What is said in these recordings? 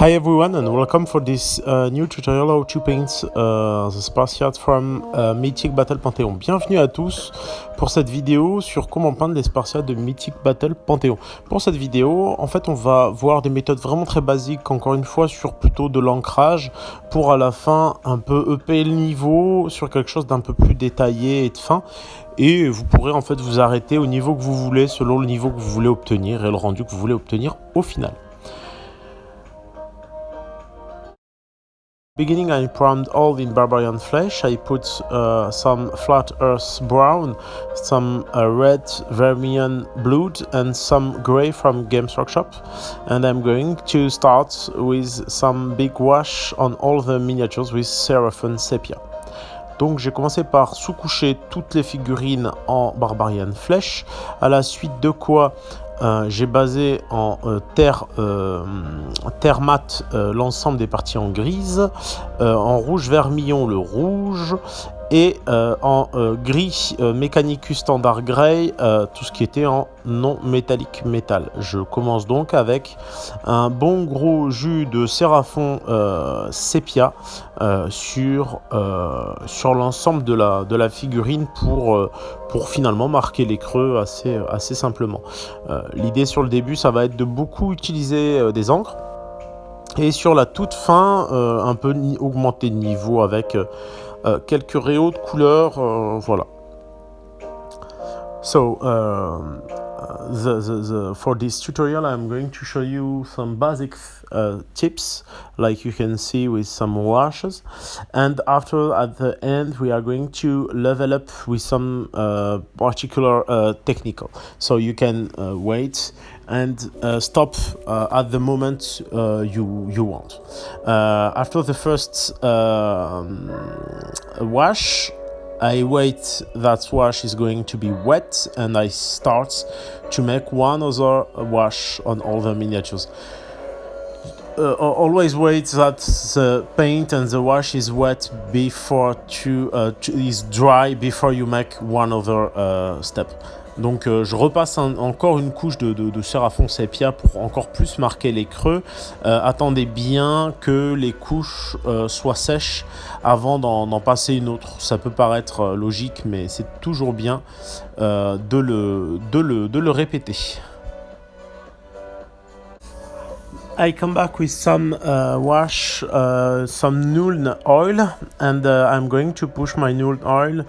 Hi everyone and welcome for this new tutorial how to paint the Spartiates from Mythic Battle Panthéon. Bienvenue à tous pour cette vidéo sur comment peindre les Spartiates de Mythic Battle Panthéon. Pour cette vidéo, en fait, on va voir des méthodes vraiment très basiques, encore une fois, sur plutôt de l'ancrage, pour à la fin un peu upper le niveau sur quelque chose d'un peu plus détaillé et de fin. Et vous pourrez en fait vous arrêter au niveau que vous voulez, selon le niveau que vous voulez obtenir et le rendu que vous voulez obtenir au final. Beginning, I primed all in Barbarian Flesh. I put some flat earth brown, some red vermilion blood, and some gray from Games Workshop. And I'm going to start with some big wash on all the miniatures with Seraphon Sepia. Donc j'ai commencé par sous-coucher toutes les figurines en Barbarian Flesh, à la suite de quoi j'ai basé en terre mat l'ensemble des parties en grise, en rouge vermillon le rouge, et en gris Mechanicus Standard Grey, tout ce qui était en non métallique métal. Je commence donc avec un bon gros jus de Seraphon Sepia sur l'ensemble de la figurine pour finalement marquer les creux assez simplement. L'idée sur le début, ça va être de beaucoup utiliser des encres, et sur la toute fin, un peu augmenter de niveau avec quelques rayons de couleur, voilà. So for this tutorial, I'm going to show you some basic tips, like you can see with some washes, and after at the end we are going to level up with some particular technical. So you can wait and stop at the moment you want. After the first wash, I wait that wash is going to be wet, and I start to make one other wash on all the miniatures. Always wait that the paint and the wash is wet before is dry before you make one other step. Donc je repasse encore une couche de Seraphon Sepia pour encore plus marquer les creux. Attendez bien que les couches soient sèches avant d'en passer une autre. Ça peut paraître logique, mais c'est toujours bien de le répéter. I come back with some wash, some Nuln oil, and I'm going to push my Nuln oil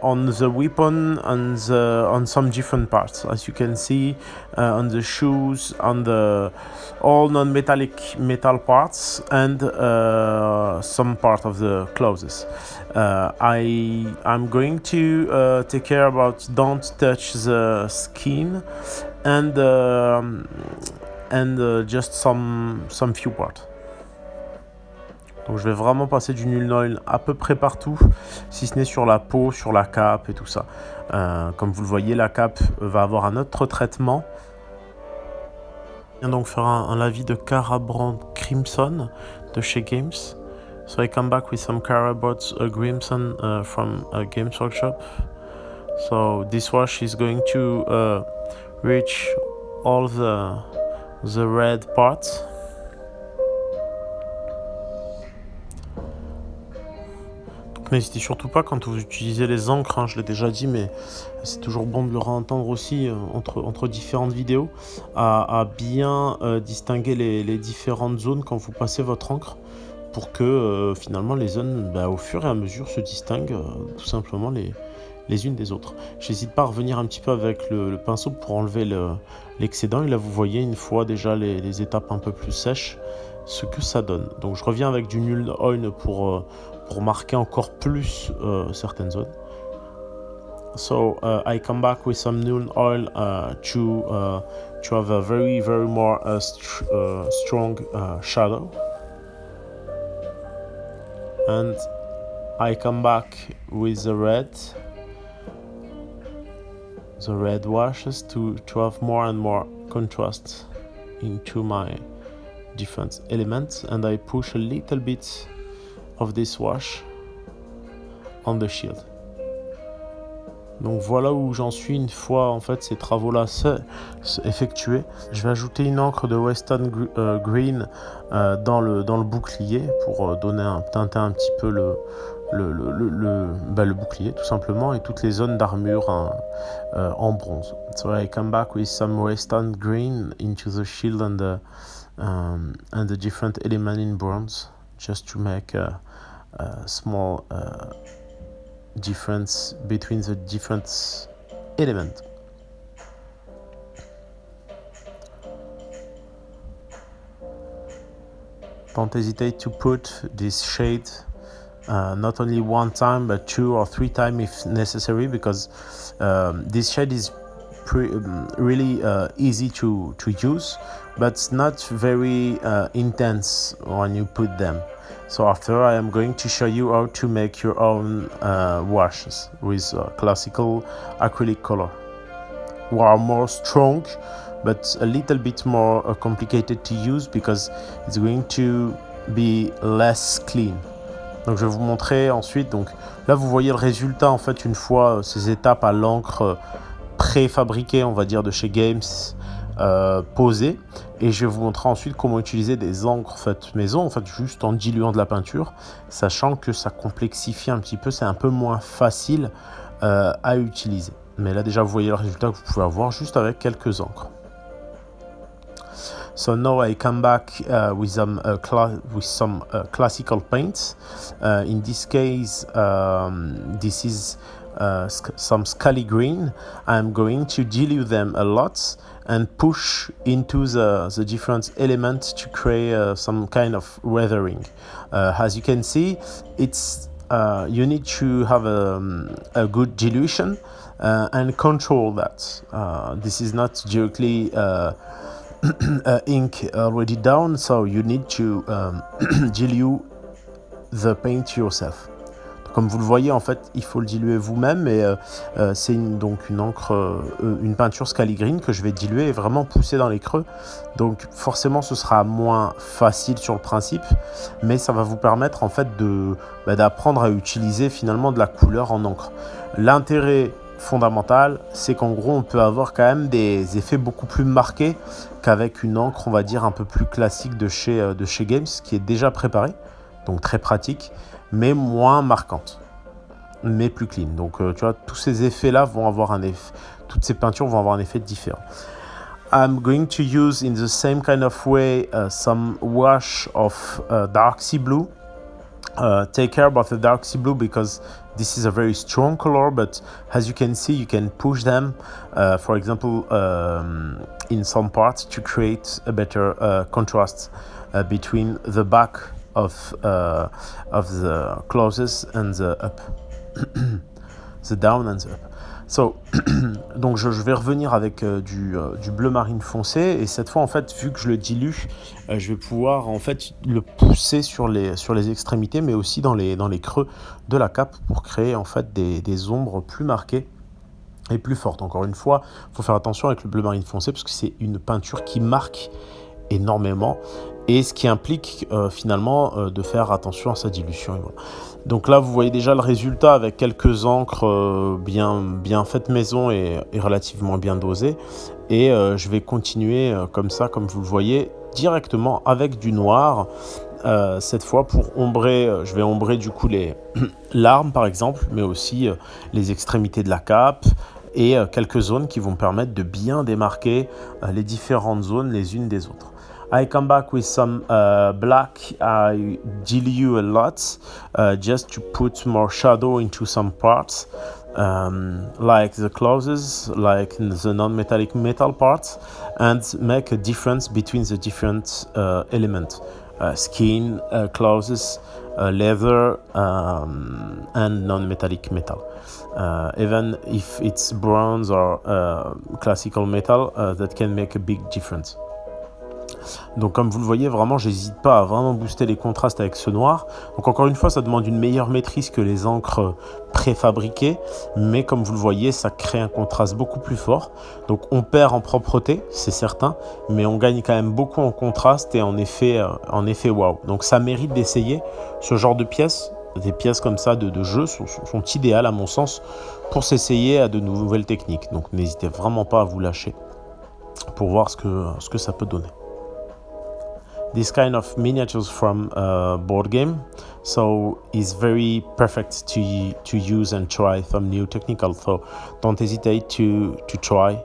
on the weapon and on some different parts, as you can see, on the shoes, on the all non-metallic metal parts, and some part of the clothes. I'm going to take care about don't touch the skin and just some few parts. Donc je vais vraiment passer du Nuln Oil à peu près partout, si ce n'est sur la peau, sur la cape et tout ça. Comme vous le voyez, la cape va avoir un autre traitement. Je viens donc faire un lavis de Carabrand Crimson de chez Games. So I come back with some Carabrand Crimson from Games Workshop. So this wash is going to reach all the red parts. Donc n'hésitez surtout pas quand vous utilisez les encres, hein, je l'ai déjà dit, mais c'est toujours bon de le réentendre aussi entre différentes vidéos, à bien distinguer les différentes zones quand vous passez votre encre, pour que finalement les zones au fur et à mesure se distinguent tout simplement les unes des autres. J'hésite pas à revenir un petit peu avec le pinceau pour enlever l'excédent, et là vous voyez une fois déjà les étapes un peu plus sèches ce que ça donne. Donc je reviens avec du Nuln Oil pour marquer encore plus certaines zones. So I come back with some Nuln Oil to have a very more strong shadow, and I come back with the red washes to have more and more contrast into my different elements, and I push a little bit of this wash on the shield. Donc voilà où j'en suis une fois en fait ces travaux-là effectués. Je vais ajouter une encre de Western Green dans le bouclier pour teinter un petit peu le bouclier tout simplement, et toutes les zones d'armure en bronze. So I come back with some Western Green into the shield and the different element in bronze, just to make a small difference between the different elements. Don't hesitate to put this shade not only one time but 2 or 3 times if necessary, because this shade is really easy to use, but not very intense when you put them. So after, I am going to show you how to make your own washes with classical acrylic color, who are more strong but a little bit more complicated to use because it's going to be less clean. Donc je vais vous montrer ensuite. Donc là vous voyez le résultat en fait une fois ces étapes à l'encre préfabriquées, on va dire, de chez Games posées, et je vais vous montrer ensuite comment utiliser des encres faites maison, en fait juste en diluant de la peinture, sachant que ça complexifie un petit peu, c'est un peu moins facile à utiliser. Mais là déjà vous voyez le résultat que vous pouvez avoir juste avec quelques encres. So now I come back with some classical paints. In this case, this is some scaly green. I'm going to dilute them a lot and push into the different elements to create some kind of weathering. As you can see, it's you need to have a good dilution and control that. This is not directly ink already down, so you need to dilute the paint yourself. Comme vous le voyez, en fait, il faut le diluer vous-même, et c'est donc une encre, une peinture Scaly Green que je vais diluer et vraiment pousser dans les creux. Donc forcément, ce sera moins facile sur le principe, mais ça va vous permettre en fait d'apprendre à utiliser finalement de la couleur en encre. L'intérêt fondamental, c'est qu'en gros, on peut avoir quand même des effets beaucoup plus marqués qu'avec une encre, on va dire, un peu plus classique de chez Games, qui est déjà préparée, donc très pratique, mais moins marquante, mais plus clean. Donc tu vois, tous ces effets-là vont avoir un effet, toutes ces peintures vont avoir un effet différent. I'm going to use in the same kind of way some wash of dark sea blue. Take care about the dark sea blue because this is a very strong color, but as you can see, you can push them, for example, in some parts to create a better contrast between the back of the closes and the up, the down and the up. So, donc je vais revenir avec du bleu marine foncé, et cette fois en fait, vu que je le dilue, je vais pouvoir en fait le pousser sur les extrémités, mais aussi dans les creux de la cape pour créer en fait des ombres plus marquées et plus fortes. Encore une fois, il faut faire attention avec le bleu marine foncé parce que c'est une peinture qui marque énormément, et ce qui implique finalement de faire attention à sa dilution. Et voilà. Donc là, vous voyez déjà le résultat avec quelques encres bien faites maison et relativement bien dosées. Et je vais continuer comme ça, comme vous le voyez, directement avec du noir. Cette fois pour ombrer, je vais ombrer du coup l'arme par exemple, mais aussi les extrémités de la cape, et quelques zones qui vont permettre de bien démarquer les différentes zones les unes des autres. I come back with some black. I dilute a lot just to put more shadow into some parts, like the closes, like the non-metallic metal parts, and make a difference between the different elements, skin, closes, leather, and non-metallic metal. Even if it's bronze or classical metal, that can make a big difference. Donc comme vous le voyez, vraiment j'hésite pas à vraiment booster les contrastes avec ce noir. Donc encore une fois, ça demande une meilleure maîtrise que les encres préfabriquées, mais comme vous le voyez, ça crée un contraste beaucoup plus fort. Donc on perd en propreté, c'est certain, mais on gagne quand même beaucoup en contraste et en effet wow. Donc ça mérite d'essayer ce genre de pièce. des pièces comme ça de jeu sont idéales à mon sens pour s'essayer à de nouvelles techniques. Donc n'hésitez vraiment pas à vous lâcher pour voir ce que ça peut donner. This kind of miniatures from a board game, so is very perfect to use and try some new technical. So don't hesitate to try.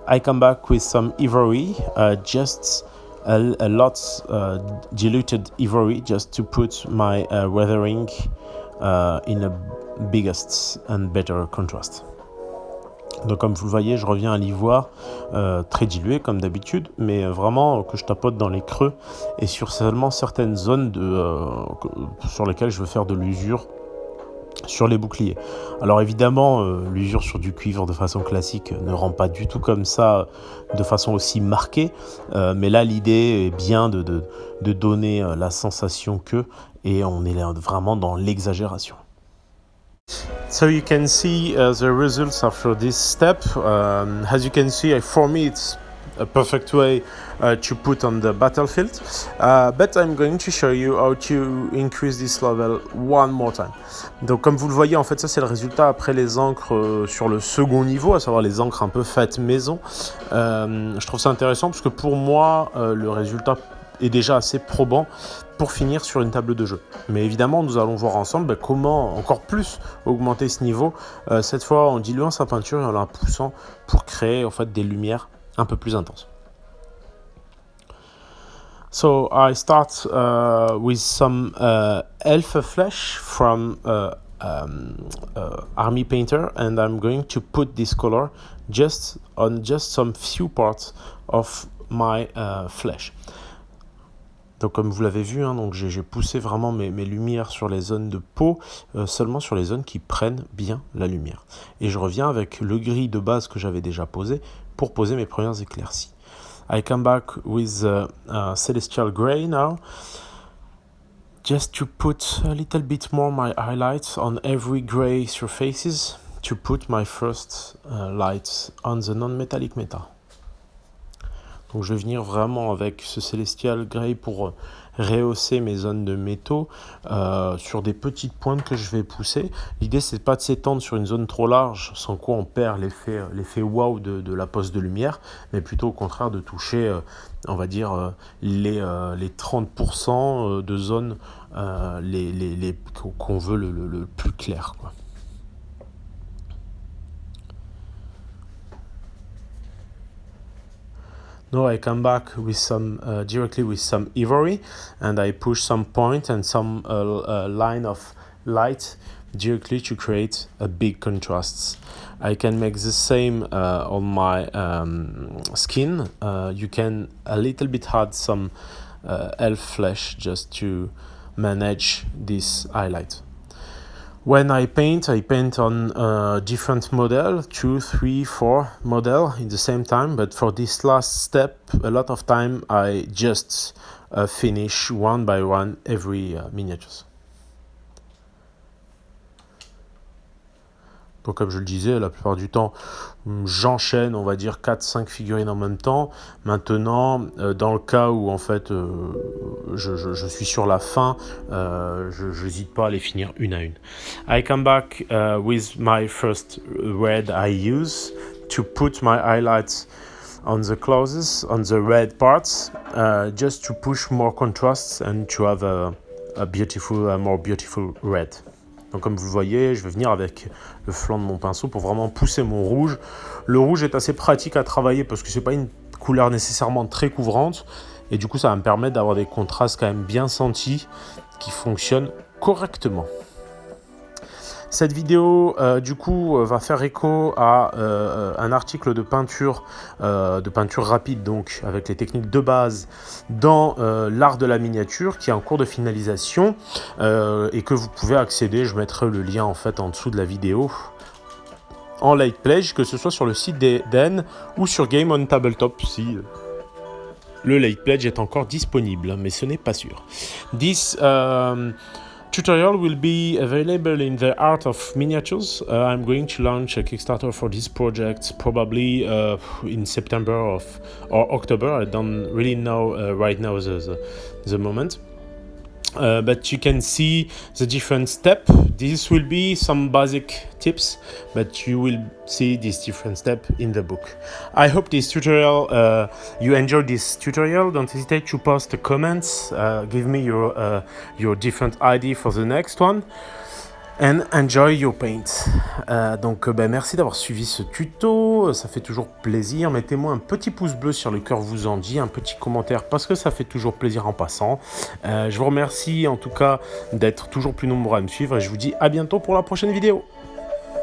I come back with some ivory, just a lot diluted ivory, just to put my weathering in a biggest and better contrast. Donc comme vous le voyez, je reviens à l'ivoire très dilué comme d'habitude, mais vraiment que je tapote dans les creux et sur seulement certaines zones sur lesquelles je veux faire de l'usure sur les boucliers. Alors évidemment, l'usure sur du cuivre de façon classique ne rend pas du tout comme ça, de façon aussi marquée, mais là l'idée est bien de donner la sensation que, et on est là vraiment dans l'exagération. So you can see the results after this step. As you can see, for me it's a perfect way to put on the battlefield, but I'm going to show you how to increase this level one more time. Donc comme vous le voyez, en fait ça c'est le résultat après les encres sur le second niveau, à savoir les encres un peu faites maison. Je trouve ça intéressant parce que pour moi le résultat est déjà assez probant pour finir sur une table de jeu. Mais évidemment, nous allons voir ensemble comment encore plus augmenter ce niveau, cette fois en diluant sa peinture et en la poussant pour créer en fait des lumières un peu plus intenses. So I start with some elf flesh from Army Painter, and I'm going to put this color just some few parts of my flesh. Donc comme vous l'avez vu, donc j'ai poussé vraiment mes lumières sur les zones de peau, seulement sur les zones qui prennent bien la lumière. Et je reviens avec le gris de base que j'avais déjà posé pour poser mes premières éclaircies. I come back with Celestial Grey now, just to put a little bit more my highlights on every grey surfaces, to put my first lights on the non-metallic metal. Donc je vais venir vraiment avec ce Celestial Grey pour rehausser mes zones de métaux sur des petites pointes que je vais pousser. L'idée c'est pas de s'étendre sur une zone trop large, sans quoi on perd l'effet wow de la pose de lumière, mais plutôt au contraire de toucher on va dire les 30% de zones qu'on veut le plus clair, quoi. Now I come back with directly with some ivory, and I push some point and some line of light directly to create a big contrasts. I can make the same on my skin. You can a little bit add some elf flesh just to manage this highlight. When I paint on different model, 2, 3, 4 model in the same time. But for this last step, a lot of time I just finish one by one every miniatures. Donc comme je le disais, la plupart du temps, j'enchaîne, on va dire 4-5 figurines en même temps. Maintenant, dans le cas où en fait je suis sur la fin, je n'hésite pas à les finir une à une. I come back with my first red I use to put my highlights on the closes, on the red parts, just to push more contrasts and to have a more beautiful red. Donc comme vous le voyez, je vais venir avec le flanc de mon pinceau pour vraiment pousser mon rouge. Le rouge est assez pratique à travailler parce que c'est pas une couleur nécessairement très couvrante. Et du coup, ça va me permettre d'avoir des contrastes quand même bien sentis qui fonctionnent correctement. Cette vidéo, du coup, va faire écho à un article de peinture rapide, donc avec les techniques de base dans l'art de la miniature, qui est en cours de finalisation et que vous pouvez accéder. Je mettrai le lien en fait en dessous de la vidéo en light pledge, que ce soit sur le site d'Eden ou sur Game on Tabletop si le light pledge est encore disponible, mais ce n'est pas sûr. This tutorial will be available in the Art of Miniatures. I'm going to launch a Kickstarter for this project probably in September or October. I don't really know right now the moment. but you can see the different step. This will be some basic tips, but you will see this different step in the book. I hope this tutorial, you enjoyed this tutorial. Don't hesitate to post the comments, give me your different idea for the next one. And enjoy your paint. Donc merci d'avoir suivi ce tuto, ça fait toujours plaisir. Mettez-moi un petit pouce bleu sur le cœur vous en dit, un petit commentaire parce que ça fait toujours plaisir en passant. Je vous remercie en tout cas d'être toujours plus nombreux à me suivre et je vous dis à bientôt pour la prochaine vidéo.